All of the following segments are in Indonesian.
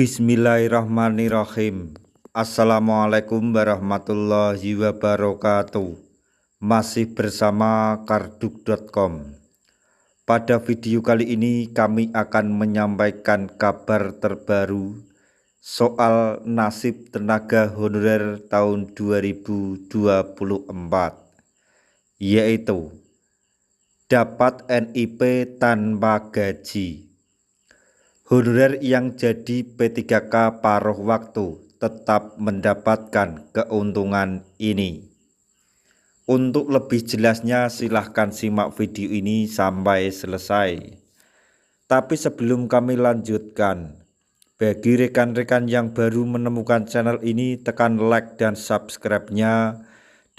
Bismillahirrahmanirrahim. Assalamualaikum warahmatullahi wabarakatuh. Masih bersama karduk.com. Pada video kali ini kami akan menyampaikan kabar terbaru soal nasib tenaga honorer tahun 2024, yaitu dapat NIP tanpa gaji. Honorer yang jadi P3K paruh waktu tetap mendapatkan keuntungan ini. Untuk lebih jelasnya silahkan simak video ini sampai selesai. Tapi sebelum kami lanjutkan, bagi rekan-rekan yang baru menemukan channel ini, tekan like dan subscribe-nya,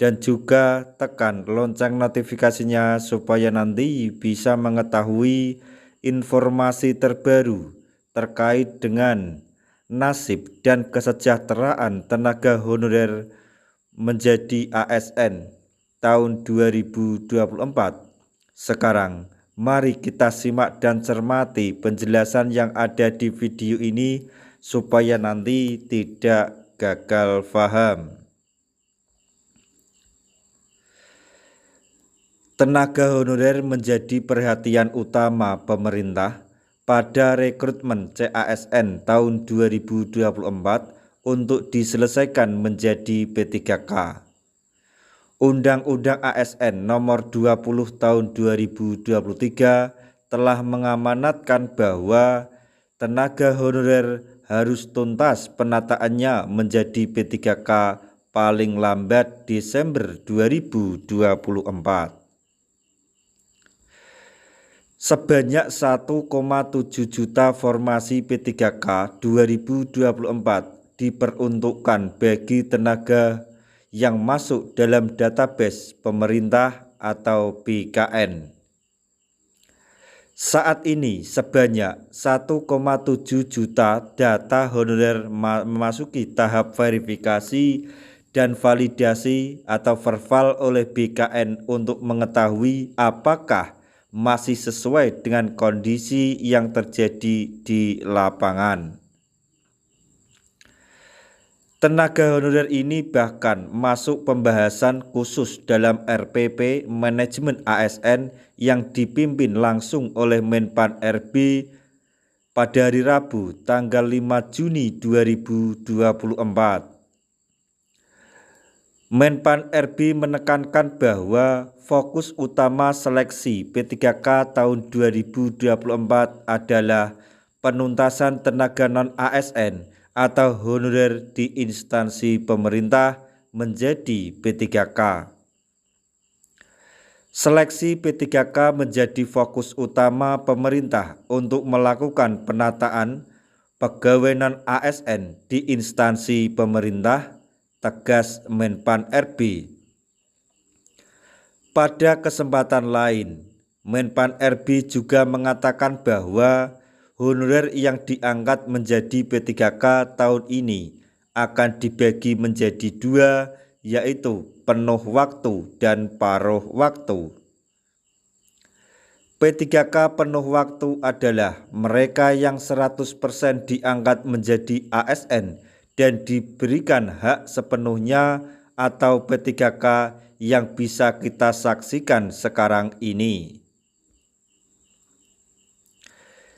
dan juga tekan lonceng notifikasinya supaya nanti bisa mengetahui informasi terbaru terkait dengan nasib dan kesejahteraan tenaga honorer menjadi ASN tahun 2024. Sekarang mari kita simak dan cermati penjelasan yang ada di video ini supaya nanti tidak gagal paham. Tenaga honorer menjadi perhatian utama pemerintah pada rekrutmen CASN tahun 2024 untuk diselesaikan menjadi P3K. Undang-Undang ASN Nomor 20 Tahun 2023 telah mengamanatkan bahwa tenaga honorer harus tuntas penataannya menjadi P3K paling lambat Desember 2024. Sebanyak 1,7 juta formasi P3K 2024 diperuntukkan bagi tenaga yang masuk dalam database pemerintah atau BKN. Saat ini sebanyak 1,7 juta data honorer memasuki tahap verifikasi dan validasi atau verval oleh BKN untuk mengetahui apakah masih sesuai dengan kondisi yang terjadi di lapangan. Tenaga honorer ini bahkan masuk pembahasan khusus dalam RPP Manajemen ASN yang dipimpin langsung oleh Menpan RB pada hari Rabu tanggal 5 Juni 2024. Menpan RB menekankan bahwa fokus utama seleksi P3K tahun 2024 adalah penuntasan tenaga non-ASN atau honorer di instansi pemerintah menjadi P3K. Seleksi P3K menjadi fokus utama pemerintah untuk melakukan penataan pegawai non-ASN di instansi pemerintah, tegas Menpan RB. Pada kesempatan lain, Menpan RB juga mengatakan bahwa honorer yang diangkat menjadi P3K tahun ini akan dibagi menjadi dua, yaitu penuh waktu dan paruh waktu. P3K penuh waktu adalah mereka yang 100% diangkat menjadi ASN dan diberikan hak sepenuhnya atau P3K yang bisa kita saksikan sekarang ini.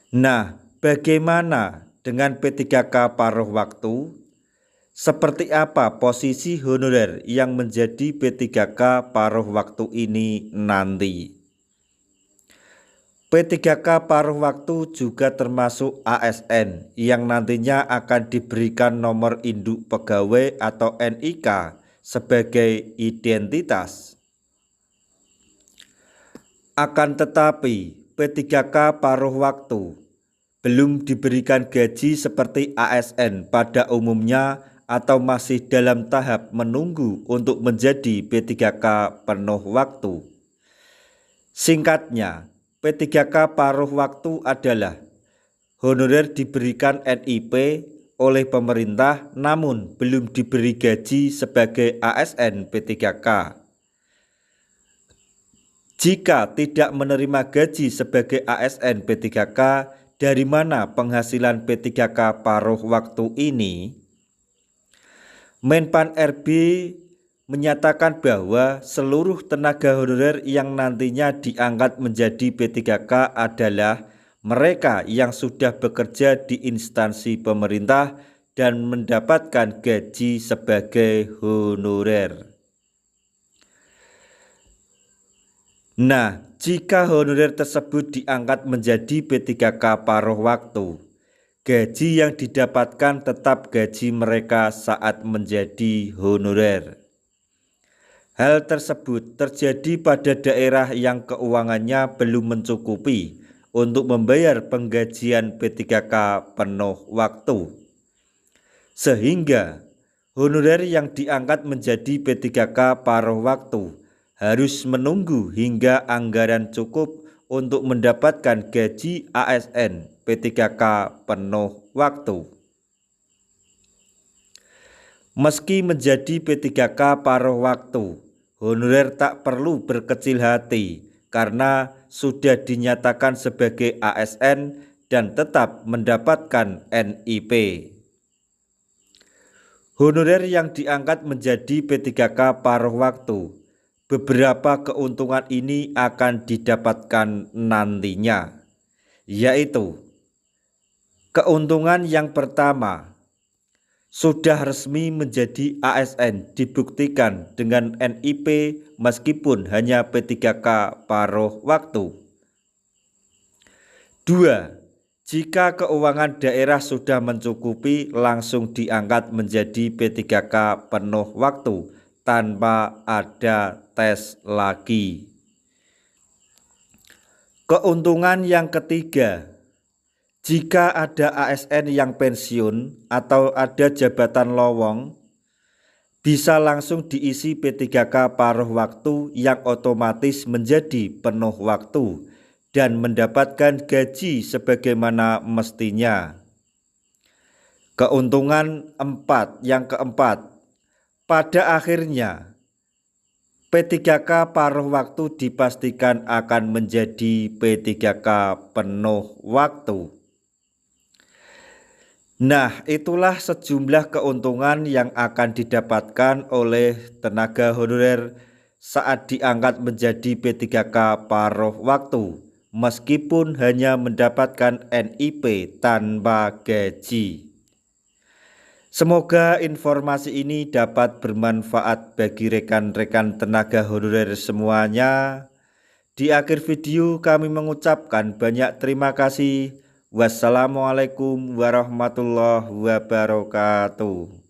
Nah, bagaimana dengan P3K paruh waktu? Seperti apa posisi honorer yang menjadi P3K paruh waktu ini nanti? P3K paruh waktu juga termasuk ASN yang nantinya akan diberikan nomor induk pegawai atau NIK sebagai identitas. Akan tetapi P3K paruh waktu belum diberikan gaji seperti ASN pada umumnya atau masih dalam tahap menunggu untuk menjadi P3K penuh waktu. Singkatnya, P3K paruh waktu adalah honorer diberikan NIP oleh pemerintah namun belum diberi gaji sebagai ASN P3K. Jika tidak menerima gaji sebagai ASN P3K Dari mana penghasilan P3K paruh waktu ini? Menpan RB menyatakan bahwa seluruh tenaga honorer yang nantinya diangkat menjadi P3K adalah mereka yang sudah bekerja di instansi pemerintah dan mendapatkan gaji sebagai honorer. Nah, jika honorer tersebut diangkat menjadi P3K paruh waktu, gaji yang didapatkan tetap gaji mereka saat menjadi honorer. Hal tersebut terjadi pada daerah yang keuangannya belum mencukupi untuk membayar penggajian P3K penuh waktu. Sehingga honorer yang diangkat menjadi P3K paruh waktu harus menunggu hingga anggaran cukup untuk mendapatkan gaji ASN P3K penuh waktu. Meski menjadi P3K paruh waktu, honorer tak perlu berkecil hati karena sudah dinyatakan sebagai ASN dan tetap mendapatkan NIP. Honorer yang diangkat menjadi P3K paruh waktu, beberapa keuntungan ini akan didapatkan nantinya, yaitu keuntungan yang pertama, sudah resmi menjadi ASN dibuktikan dengan NIP meskipun hanya P3K paruh waktu. 2. Jika keuangan daerah sudah mencukupi, langsung diangkat menjadi P3K penuh waktu tanpa ada tes lagi. Keuntungan yang ketiga, jika ada ASN yang pensiun atau ada jabatan lowong, bisa langsung diisi P3K paruh waktu yang otomatis menjadi penuh waktu dan mendapatkan gaji sebagaimana mestinya. Keuntungan yang keempat, pada akhirnya P3K paruh waktu dipastikan akan menjadi P3K penuh waktu. Nah, itulah sejumlah keuntungan yang akan didapatkan oleh tenaga honorer saat diangkat menjadi P3K paruh waktu, meskipun hanya mendapatkan NIP tanpa gaji. Semoga informasi ini dapat bermanfaat bagi rekan-rekan tenaga honorer semuanya. Di akhir video kami mengucapkan banyak terima kasih. Wassalamualaikum warahmatullahi wabarakatuh.